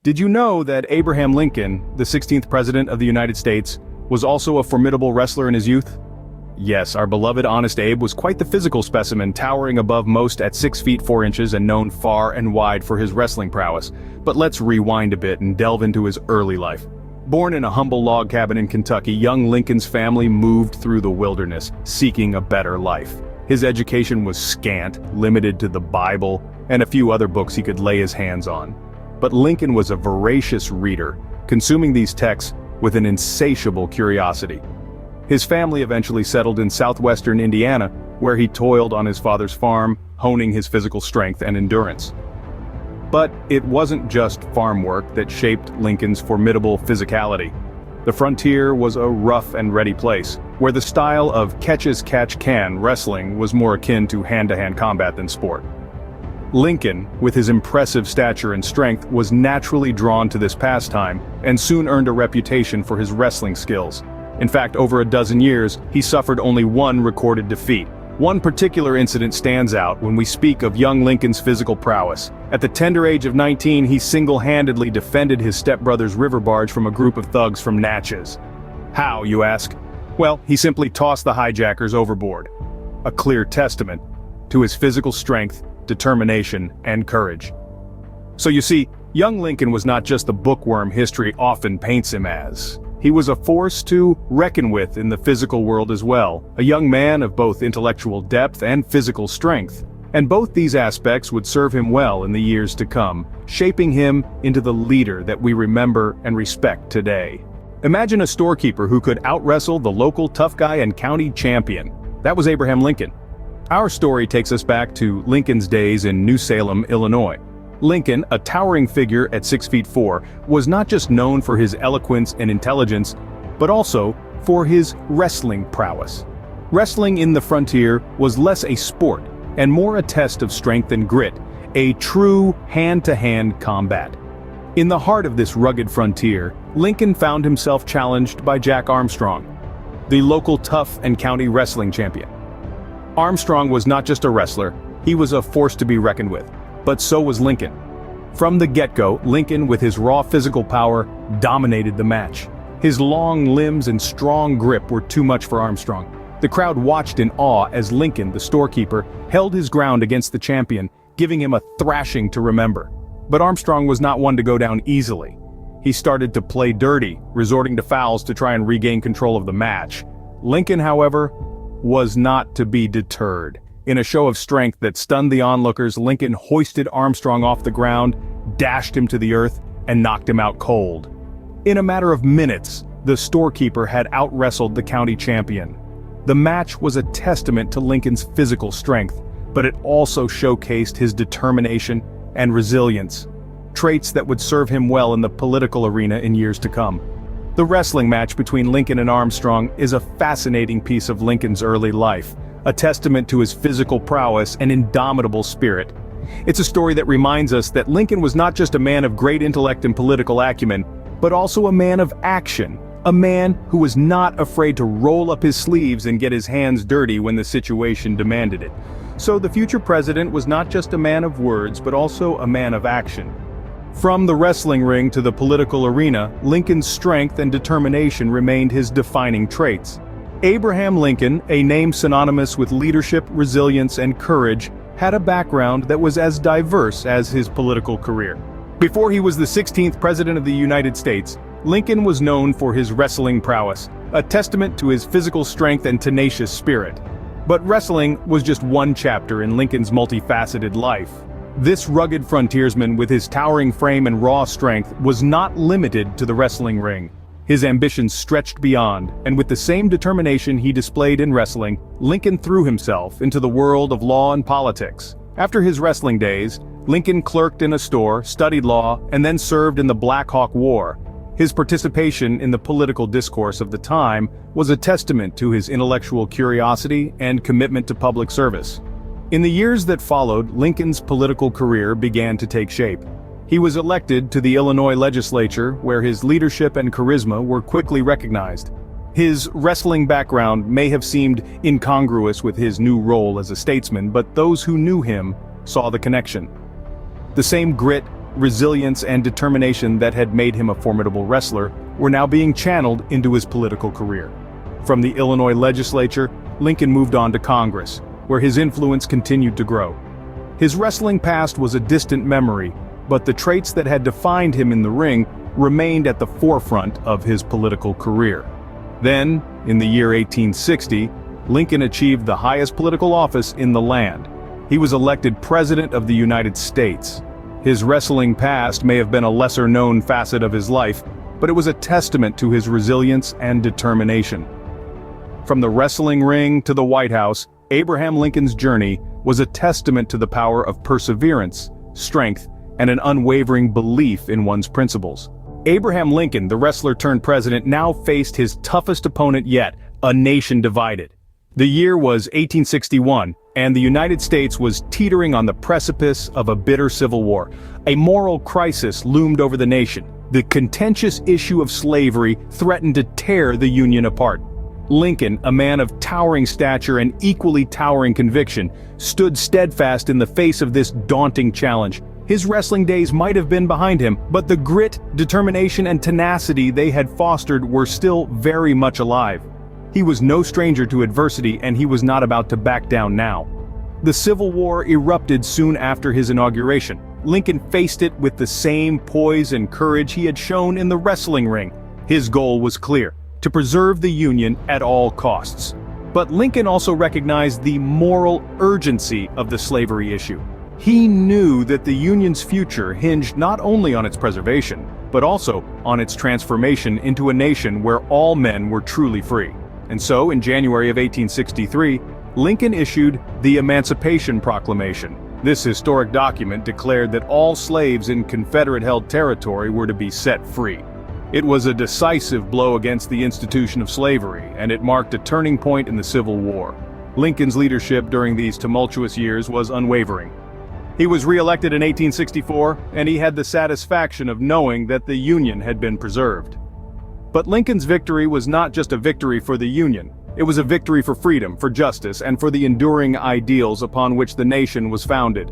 Did you know that Abraham Lincoln, the 16th President of the United States, was also a formidable wrestler in his youth? Yes, our beloved Honest Abe was quite the physical specimen, towering above most at 6 feet 4 inches and known far and wide for his wrestling prowess. But let's rewind a bit and delve into his early life. Born in a humble log cabin in Kentucky, young Lincoln's family moved through the wilderness, seeking a better life. His education was scant, limited to the Bible and a few other books he could lay his hands on. But Lincoln was a voracious reader, consuming these texts with an insatiable curiosity. His family eventually settled in southwestern Indiana, where he toiled on his father's farm, honing his physical strength and endurance. But it wasn't just farm work that shaped Lincoln's formidable physicality. The frontier was a rough and ready place, where the style of catch-as-catch-can wrestling was more akin to hand-to-hand combat than sport. Lincoln, with his impressive stature and strength, was naturally drawn to this pastime, and soon earned a reputation for his wrestling skills. In fact, over a dozen years, he suffered only one recorded defeat. One particular incident stands out when we speak of young Lincoln's physical prowess. At the tender age of 19, he single-handedly defended his stepbrother's river barge from a group of thugs from Natchez. How, you ask? Well, he simply tossed the hijackers overboard. A clear testament to his physical strength, determination, and courage. So you see, young Lincoln was not just the bookworm history often paints him as. He was a force to reckon with in the physical world as well, a young man of both intellectual depth and physical strength. And both these aspects would serve him well in the years to come, shaping him into the leader that we remember and respect today. Imagine a storekeeper who could out-wrestle the local tough guy and county champion. That was Abraham Lincoln. Our story takes us back to Lincoln's days in New Salem, Illinois. Lincoln, a towering figure at 6 feet 4, was not just known for his eloquence and intelligence, but also for his wrestling prowess. Wrestling in the frontier was less a sport and more a test of strength and grit, a true hand-to-hand combat. In the heart of this rugged frontier, Lincoln found himself challenged by Jack Armstrong, the local tough and county wrestling champion. Armstrong was not just a wrestler, he was a force to be reckoned with. But so was Lincoln. From the get-go, Lincoln, with his raw physical power, dominated the match. His long limbs and strong grip were too much for Armstrong. The crowd watched in awe as Lincoln, the storekeeper, held his ground against the champion, giving him a thrashing to remember. But Armstrong was not one to go down easily. He started to play dirty, resorting to fouls to try and regain control of the match. Lincoln, however, was not to be deterred. In a show of strength that stunned the onlookers, Lincoln hoisted Armstrong off the ground, dashed him to the earth, and knocked him out cold. In a matter of minutes, the storekeeper had out-wrestled the county champion. The match was a testament to Lincoln's physical strength, but it also showcased his determination and resilience, traits that would serve him well in the political arena in years to come. The wrestling match between Lincoln and Armstrong is a fascinating piece of Lincoln's early life, a testament to his physical prowess and indomitable spirit. It's a story that reminds us that Lincoln was not just a man of great intellect and political acumen, but also a man of action, a man who was not afraid to roll up his sleeves and get his hands dirty when the situation demanded it. So the future president was not just a man of words, but also a man of action. From the wrestling ring to the political arena, Lincoln's strength and determination remained his defining traits. Abraham Lincoln, a name synonymous with leadership, resilience, and courage, had a background that was as diverse as his political career. Before he was the 16th President of the United States, Lincoln was known for his wrestling prowess, a testament to his physical strength and tenacious spirit. But wrestling was just one chapter in Lincoln's multifaceted life. This rugged frontiersman, with his towering frame and raw strength, was not limited to the wrestling ring. His ambitions stretched beyond, and with the same determination he displayed in wrestling, Lincoln threw himself into the world of law and politics. After his wrestling days, Lincoln clerked in a store, studied law, and then served in the Black Hawk War. His participation in the political discourse of the time was a testament to his intellectual curiosity and commitment to public service. In the years that followed, Lincoln's political career began to take shape. He was elected to the Illinois legislature, where his leadership and charisma were quickly recognized. His wrestling background may have seemed incongruous with his new role as a statesman, but those who knew him saw the connection. The same grit, resilience, and determination that had made him a formidable wrestler were now being channeled into his political career. From the Illinois legislature, Lincoln moved on to Congress, where his influence continued to grow. His wrestling past was a distant memory, but the traits that had defined him in the ring remained at the forefront of his political career. Then, in the year 1860, Lincoln achieved the highest political office in the land. He was elected President of the United States. His wrestling past may have been a lesser-known facet of his life, but it was a testament to his resilience and determination. From the wrestling ring to the White House, Abraham Lincoln's journey was a testament to the power of perseverance, strength, and an unwavering belief in one's principles. Abraham Lincoln, the wrestler turned president, now faced his toughest opponent yet, a nation divided. The year was 1861, and the United States was teetering on the precipice of a bitter civil war. A moral crisis loomed over the nation. The contentious issue of slavery threatened to tear the Union apart. Lincoln, a man of towering stature and equally towering conviction, stood steadfast in the face of this daunting challenge. His wrestling days might have been behind him, but the grit, determination, and tenacity they had fostered were still very much alive. He was no stranger to adversity, and he was not about to back down now. The Civil War erupted soon after his inauguration. Lincoln faced it with the same poise and courage he had shown in the wrestling ring. His goal was clear: to preserve the Union at all costs. But Lincoln also recognized the moral urgency of the slavery issue. He knew that the Union's future hinged not only on its preservation, but also on its transformation into a nation where all men were truly free. And so, in January of 1863, Lincoln issued the Emancipation Proclamation. This historic document declared that all slaves in Confederate-held territory were to be set free. It was a decisive blow against the institution of slavery, and it marked a turning point in the Civil War. Lincoln's leadership during these tumultuous years was unwavering. He was re-elected in 1864, and he had the satisfaction of knowing that the Union had been preserved. But Lincoln's victory was not just a victory for the Union. It was a victory for freedom, for justice, and for the enduring ideals upon which the nation was founded.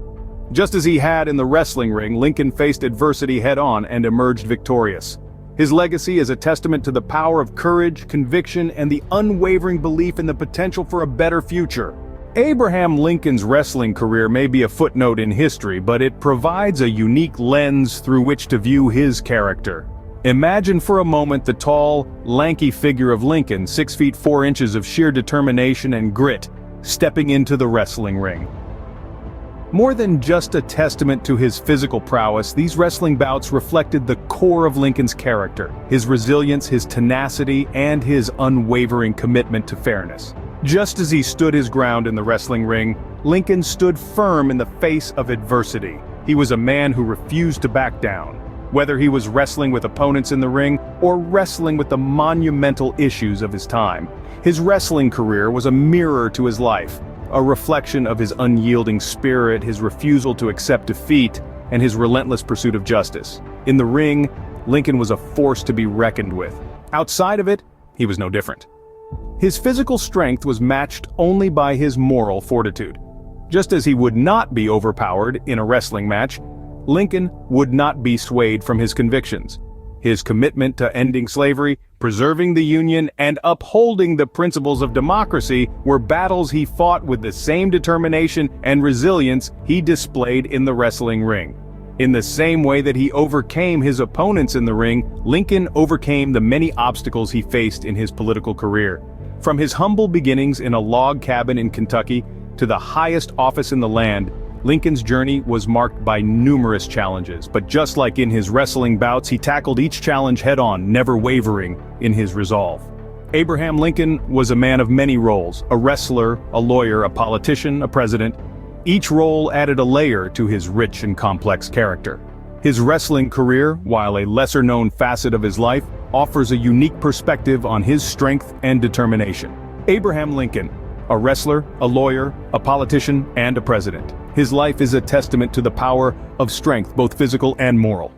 Just as he had in the wrestling ring, Lincoln faced adversity head-on and emerged victorious. His legacy is a testament to the power of courage, conviction, and the unwavering belief in the potential for a better future. Abraham Lincoln's wrestling career may be a footnote in history, but it provides a unique lens through which to view his character. Imagine for a moment the tall, lanky figure of Lincoln, 6 feet 4 inches of sheer determination and grit, stepping into the wrestling ring. More than just a testament to his physical prowess, these wrestling bouts reflected the core of Lincoln's character, his resilience, his tenacity, and his unwavering commitment to fairness. Just as he stood his ground in the wrestling ring, Lincoln stood firm in the face of adversity. He was a man who refused to back down. Whether he was wrestling with opponents in the ring or wrestling with the monumental issues of his time, his wrestling career was a mirror to his life, a reflection of his unyielding spirit, his refusal to accept defeat, and his relentless pursuit of justice. In the ring, Lincoln was a force to be reckoned with. Outside of it, he was no different. His physical strength was matched only by his moral fortitude. Just as he would not be overpowered in a wrestling match, Lincoln would not be swayed from his convictions. His commitment to ending slavery, preserving the Union, and upholding the principles of democracy were battles he fought with the same determination and resilience he displayed in the wrestling ring. In the same way that he overcame his opponents in the ring, Lincoln overcame the many obstacles he faced in his political career. From his humble beginnings in a log cabin in Kentucky to the highest office in the land, Lincoln's journey was marked by numerous challenges, but just like in his wrestling bouts, he tackled each challenge head-on, never wavering in his resolve. Abraham Lincoln was a man of many roles: a wrestler, a lawyer, a politician, a president. Each role added a layer to his rich and complex character. His wrestling career, while a lesser-known facet of his life, offers a unique perspective on his strength and determination. Abraham Lincoln, a wrestler, a lawyer, a politician, and a president. His life is a testament to the power of strength, both physical and moral.